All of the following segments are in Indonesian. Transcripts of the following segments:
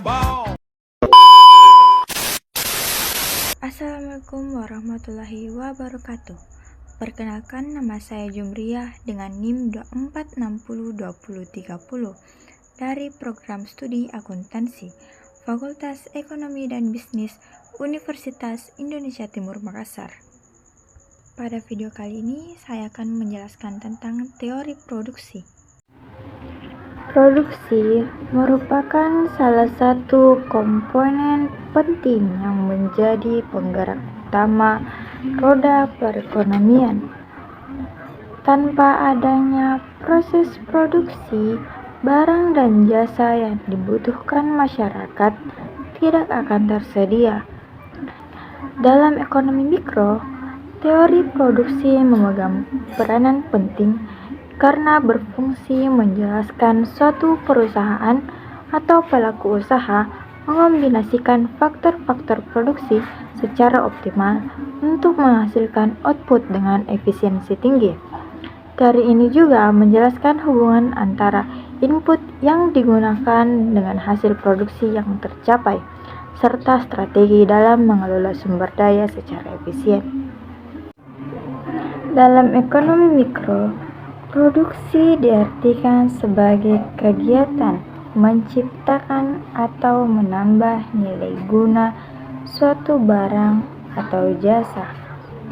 ball. Assalamualaikum warahmatullahi wabarakatuh. Perkenalkan, nama saya Jumriyah dengan NIM 24602030 dari program studi akuntansi Fakultas Ekonomi dan Bisnis Universitas Indonesia Timur Makassar. Pada video kali ini saya akan menjelaskan tentang teori produksi. Produksi merupakan salah satu komponen penting yang menjadi penggerak utama roda perekonomian. Tanpa adanya proses produksi, barang dan jasa yang dibutuhkan masyarakat tidak akan tersedia. Dalam ekonomi mikro, teori produksi memegang peranan penting karena berfungsi menjelaskan suatu perusahaan atau pelaku usaha mengombinasikan faktor-faktor produksi secara optimal untuk menghasilkan output dengan efisiensi tinggi. Teori ini juga menjelaskan hubungan antara input yang digunakan dengan hasil produksi yang tercapai, serta strategi dalam mengelola sumber daya secara efisien. Dalam ekonomi mikro, produksi diartikan sebagai kegiatan menciptakan atau menambah nilai guna suatu barang atau jasa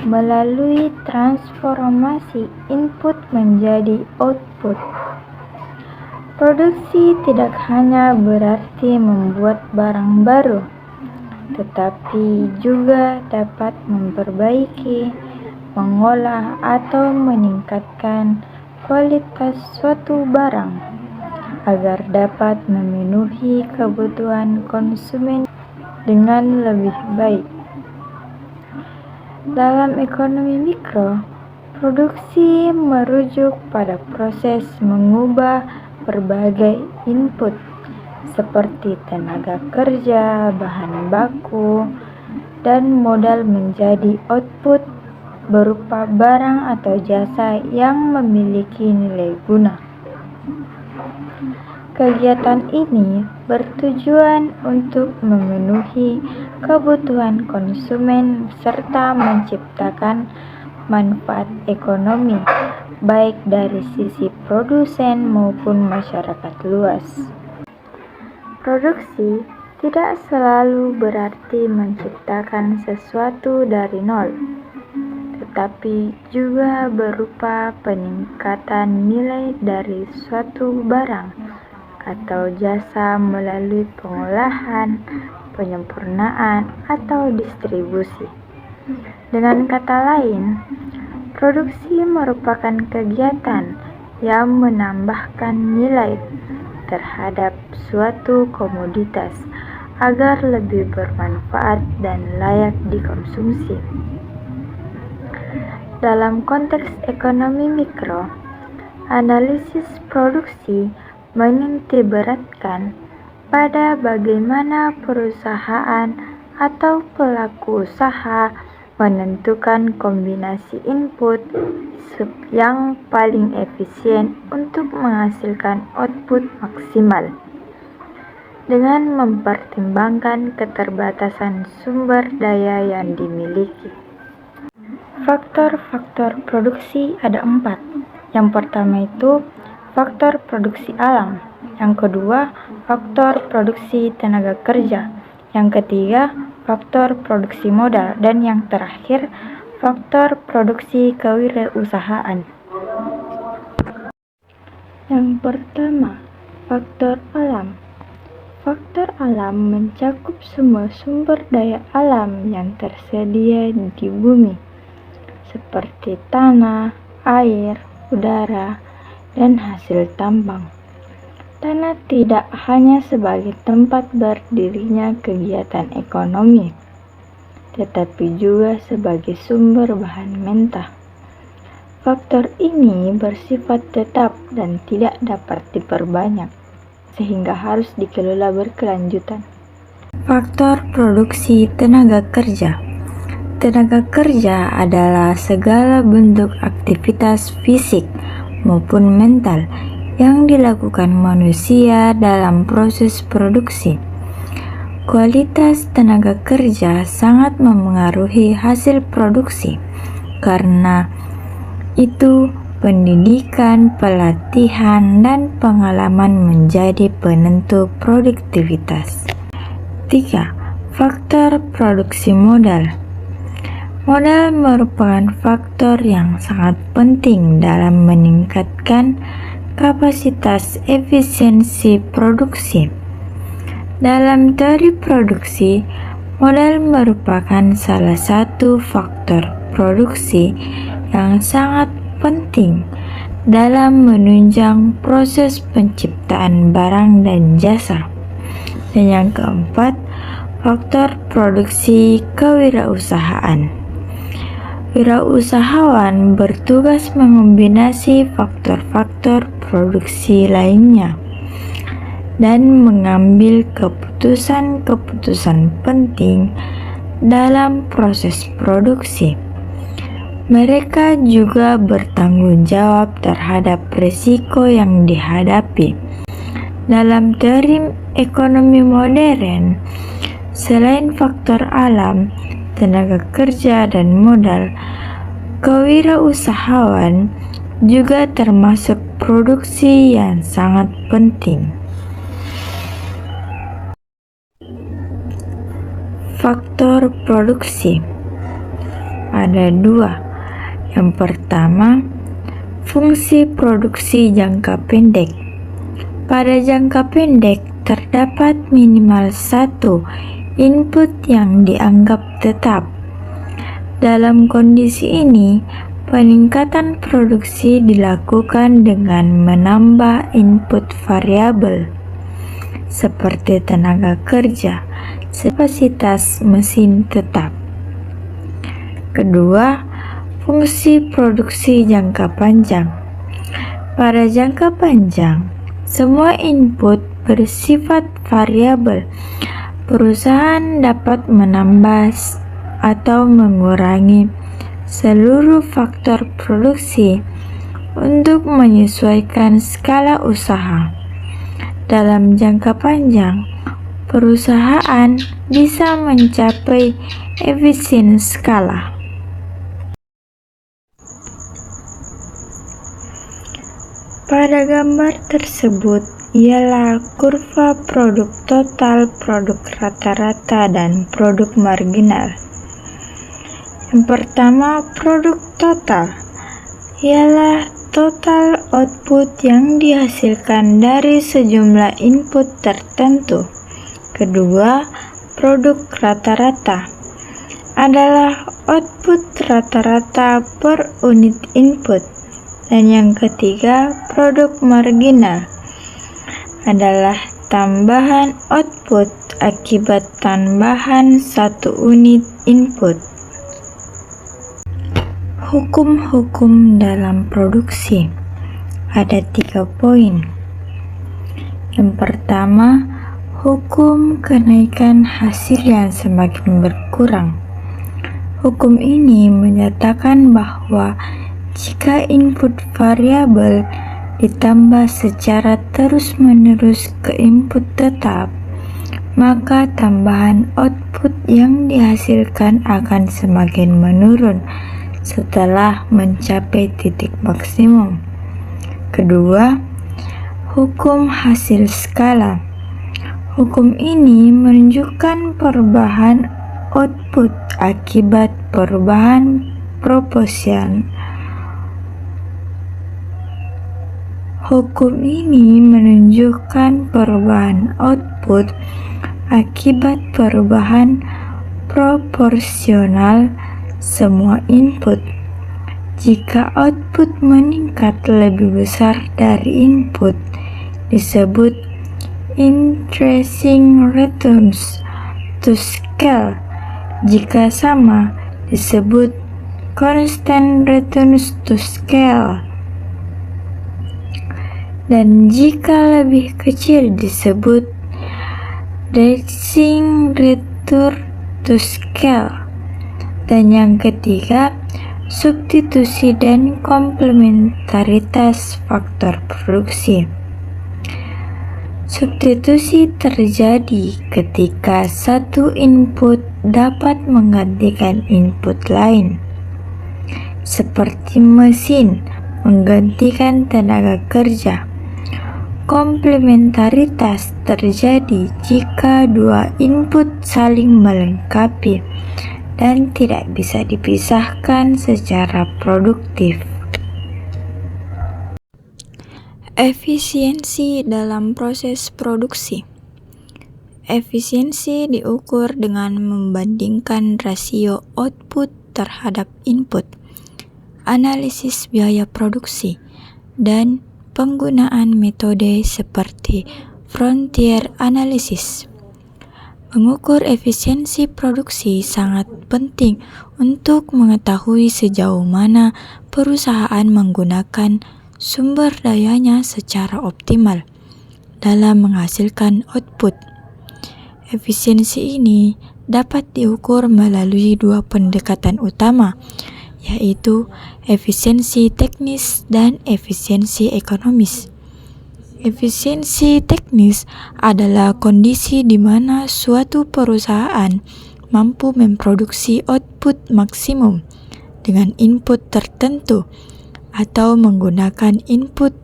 melalui transformasi input menjadi output. Produksi tidak hanya berarti membuat barang baru, tetapi juga dapat memperbaiki, mengolah, atau meningkatkan kualitas suatu barang agar dapat memenuhi kebutuhan konsumen dengan lebih baik. Dalam ekonomi mikro, produksi merujuk pada proses mengubah berbagai input seperti tenaga kerja, bahan baku, dan modal menjadi output berupa barang atau jasa yang memiliki nilai guna. Kegiatan ini bertujuan untuk memenuhi kebutuhan konsumen serta menciptakan manfaat ekonomi, baik dari sisi produsen maupun masyarakat luas. Produksi tidak selalu berarti menciptakan sesuatu dari nol, tetapi juga berupa peningkatan nilai dari suatu barang atau jasa melalui pengolahan, penyempurnaan, atau distribusi. Dengan kata lain, produksi merupakan kegiatan yang menambahkan nilai terhadap suatu komoditas agar lebih bermanfaat dan layak dikonsumsi. Dalam konteks ekonomi mikro, analisis produksi menitikberatkan pada bagaimana perusahaan atau pelaku usaha menentukan kombinasi input yang paling efisien untuk menghasilkan output maksimal dengan mempertimbangkan keterbatasan sumber daya yang dimiliki. Faktor-faktor produksi ada 4. Yang pertama itu faktor produksi alam, yang kedua faktor produksi tenaga kerja, yang ketiga faktor produksi modal, dan yang terakhir faktor produksi kewirausahaan. Yang pertama, faktor alam. Faktor alam mencakup semua sumber daya alam yang tersedia di bumi, seperti tanah, air, udara, dan hasil tambang. Tanah tidak hanya sebagai tempat berdirinya kegiatan ekonomi, tetapi juga sebagai sumber bahan mentah. Faktor ini bersifat tetap dan tidak dapat diperbanyak, sehingga harus dikelola berkelanjutan. Faktor produksi tenaga kerja. Tenaga kerja adalah segala bentuk aktivitas fisik maupun mental yang dilakukan manusia dalam proses produksi. Kualitas tenaga kerja sangat memengaruhi hasil produksi. Karena itu, pendidikan, pelatihan, dan pengalaman menjadi penentu produktivitas. 3. Faktor produksi modal. Modal merupakan faktor yang sangat penting dalam meningkatkan kapasitas efisiensi produksi. Dalam teori produksi, modal merupakan salah satu faktor produksi yang sangat penting dalam menunjang proses penciptaan barang dan jasa. Dan yang keempat, faktor produksi kewirausahaan. Wirausahawan bertugas mengombinasi faktor-faktor produksi lainnya dan mengambil keputusan-keputusan penting dalam proses produksi. Mereka juga bertanggung jawab terhadap risiko yang dihadapi. Dalam teori ekonomi modern, selain faktor alam, tenaga kerja, dan modal, kewirausahaan juga termasuk produksi yang sangat penting. Faktor produksi ada dua. Yang pertama, fungsi produksi jangka pendek. Pada jangka pendek, terdapat minimal satu input yang dianggap tetap. Dalam kondisi ini, peningkatan produksi dilakukan dengan menambah input variabel seperti tenaga kerja, kapasitas mesin tetap. Kedua, fungsi produksi jangka panjang. Pada jangka panjang, semua input bersifat variabel. Perusahaan dapat menambah atau mengurangi seluruh faktor produksi untuk menyesuaikan skala usaha. Dalam jangka panjang, perusahaan bisa mencapai efisien skala. Pada gambar tersebut ialah kurva produk total, produk rata-rata, dan produk marginal. Yang pertama, produk total ialah total output yang dihasilkan dari sejumlah input tertentu. Kedua, produk rata-rata adalah output rata-rata per unit input. Dan yang ketiga, produk marginal adalah tambahan output akibat tambahan satu unit input. Hukum-hukum dalam produksi ada 3 poin. Yang pertama, hukum kenaikan hasil yang semakin berkurang. Hukum ini menyatakan bahwa jika input variabel ditambah secara terus-menerus ke input tetap, maka tambahan output yang dihasilkan akan semakin menurun setelah mencapai titik maksimum. Kedua, hukum hasil skala. Hukum ini menunjukkan perubahan output akibat perubahan proporsional. Hukum ini menunjukkan perubahan output akibat perubahan proporsional semua input. Jika output meningkat lebih besar dari input, disebut increasing returns to scale. Jika sama, disebut constant returns to scale. Dan jika lebih kecil disebut decreasing return to scale. Dan yang ketiga, substitusi dan komplementaritas faktor produksi. Substitusi terjadi ketika satu input dapat menggantikan input lain, seperti mesin menggantikan tenaga kerja. Komplementaritas terjadi jika dua input saling melengkapi dan tidak bisa dipisahkan secara produktif. Efisiensi dalam proses produksi. Efisiensi diukur dengan membandingkan rasio output terhadap input, analisis biaya produksi, dan penggunaan metode seperti frontier analysis. Mengukur efisiensi produksi sangat penting untuk mengetahui sejauh mana perusahaan menggunakan sumber dayanya secara optimal dalam menghasilkan output. Efisiensi ini dapat diukur melalui dua pendekatan utama, yaitu efisiensi teknis dan efisiensi ekonomis. Efisiensi teknis adalah kondisi di mana suatu perusahaan mampu memproduksi output maksimum dengan input tertentu atau menggunakan input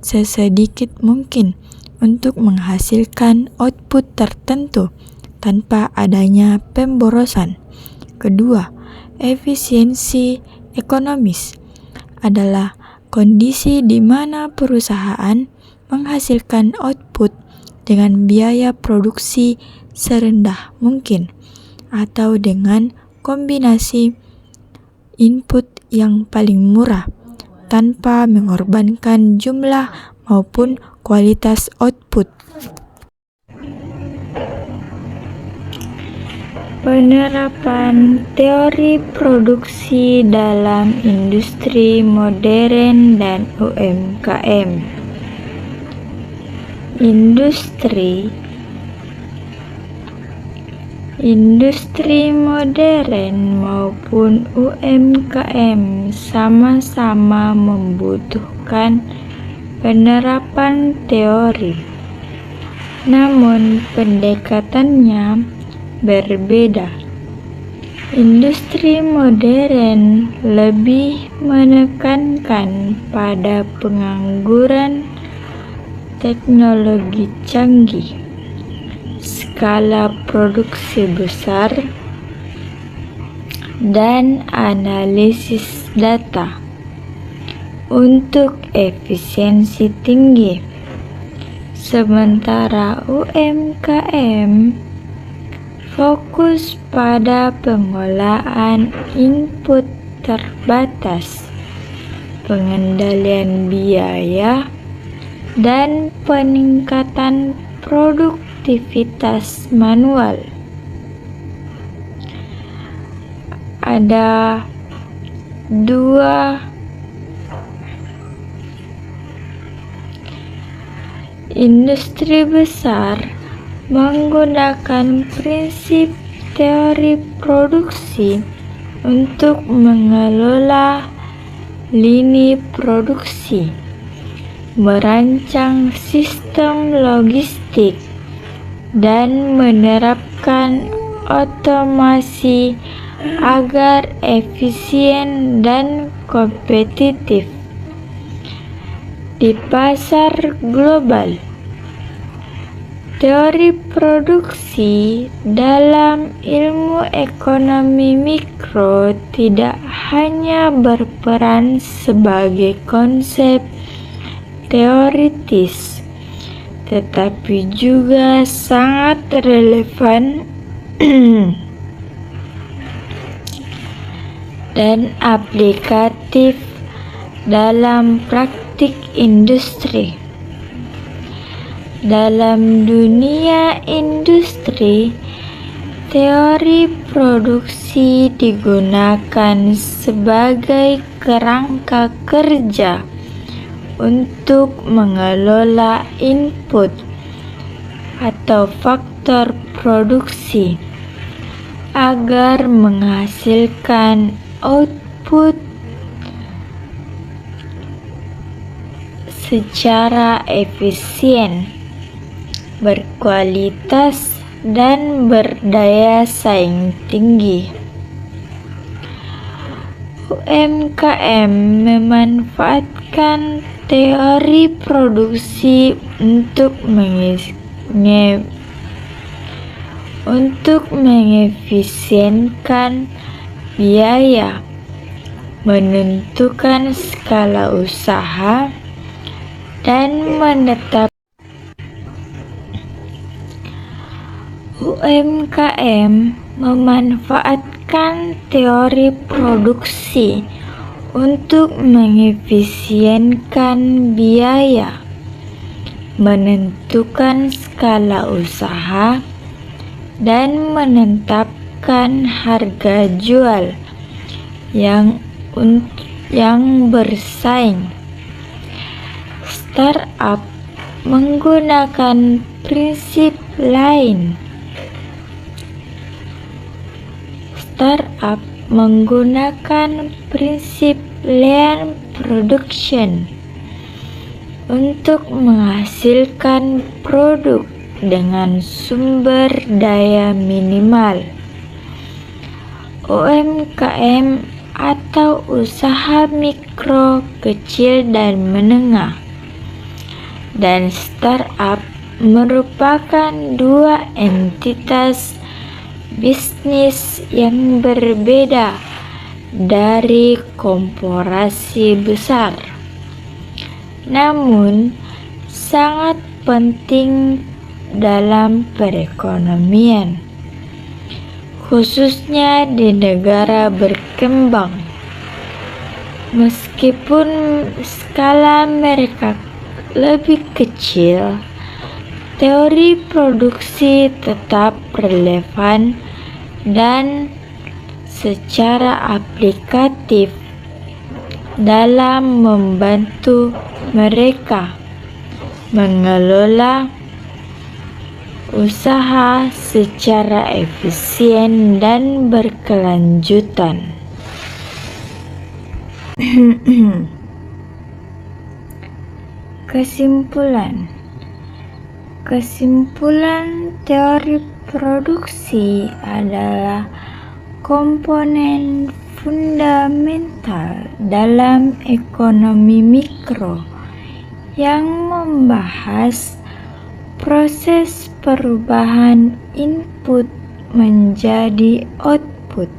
sesedikit mungkin untuk menghasilkan output tertentu tanpa adanya pemborosan. Kedua, efisiensi ekonomis adalah kondisi di mana perusahaan menghasilkan output dengan biaya produksi serendah mungkin atau dengan kombinasi input yang paling murah tanpa mengorbankan jumlah maupun kualitas output. Penerapan teori produksi dalam industri modern dan UMKM. Industri modern maupun UMKM sama-sama membutuhkan penerapan teori, namun pendekatannya berbeda. Industri modern lebih menekankan pada pengangguran teknologi canggih, skala produksi besar, dan analisis data untuk efisiensi tinggi. Sementara UMKM fokus pada pengolahan input terbatas, pengendalian biaya, dan peningkatan produktivitas manual. Ada dua industri besar menggunakan prinsip teori produksi untuk mengelola lini produksi, merancang sistem logistik, dan menerapkan otomasi agar efisien dan kompetitif di pasar global. Teori produksi dalam ilmu ekonomi mikro tidak hanya berperan sebagai konsep teoritis, tetapi juga sangat relevan dan aplikatif dalam praktik industri. Dalam dunia industri, teori produksi digunakan sebagai kerangka kerja untuk mengelola input atau faktor produksi agar menghasilkan output secara efisien. berkualitas, dan berdaya saing tinggi. UMKM memanfaatkan teori produksi untuk mengefisienkan biaya, menentukan skala usaha, dan menetap. UMKM memanfaatkan teori produksi untuk mengefisienkan biaya, menentukan skala usaha, dan menetapkan harga jual yang bersaing. Startup menggunakan prinsip lain. Startup menggunakan prinsip lean production untuk menghasilkan produk dengan sumber daya minimal. UMKM atau usaha mikro, kecil, dan menengah, dan startup merupakan dua entitas bisnis yang berbeda dari korporasi besar, namun sangat penting dalam perekonomian, khususnya di negara berkembang. Meskipun skala mereka lebih kecil, teori produksi tetap relevan dan secara aplikatif dalam membantu mereka mengelola usaha secara efisien dan berkelanjutan. Kesimpulan teori produksi adalah komponen fundamental dalam ekonomi mikro yang membahas proses perubahan input menjadi output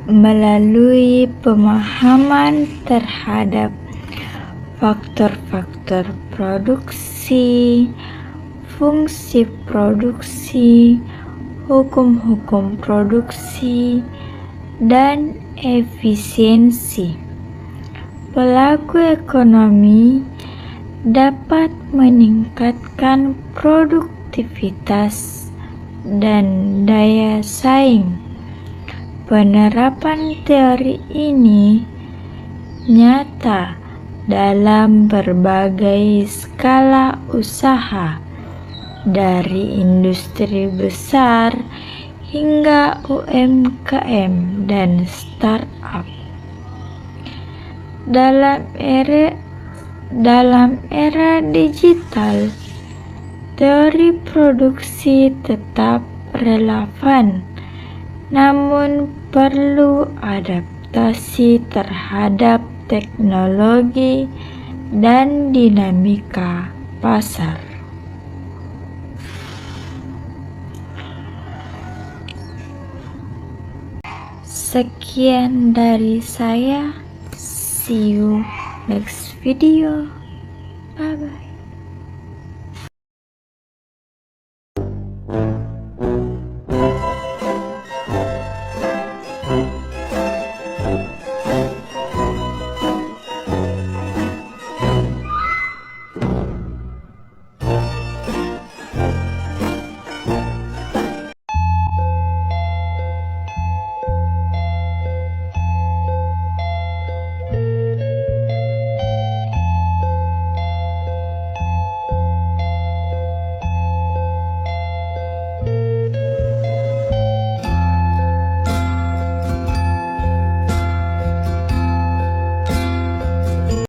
melalui pemahaman terhadap faktor-faktor produksi, fungsi produksi, hukum-hukum produksi, dan efisiensi. Pelaku ekonomi dapat meningkatkan produktivitas dan daya saing. Penerapan teori ini nyata dalam berbagai skala usaha, dari industri besar hingga UMKM dan startup. Dalam era digital, teori produksi tetap relevan, namun perlu adaptasi terhadap teknologi dan dinamika pasar. Sekian dari saya. See you next video. Bye bye.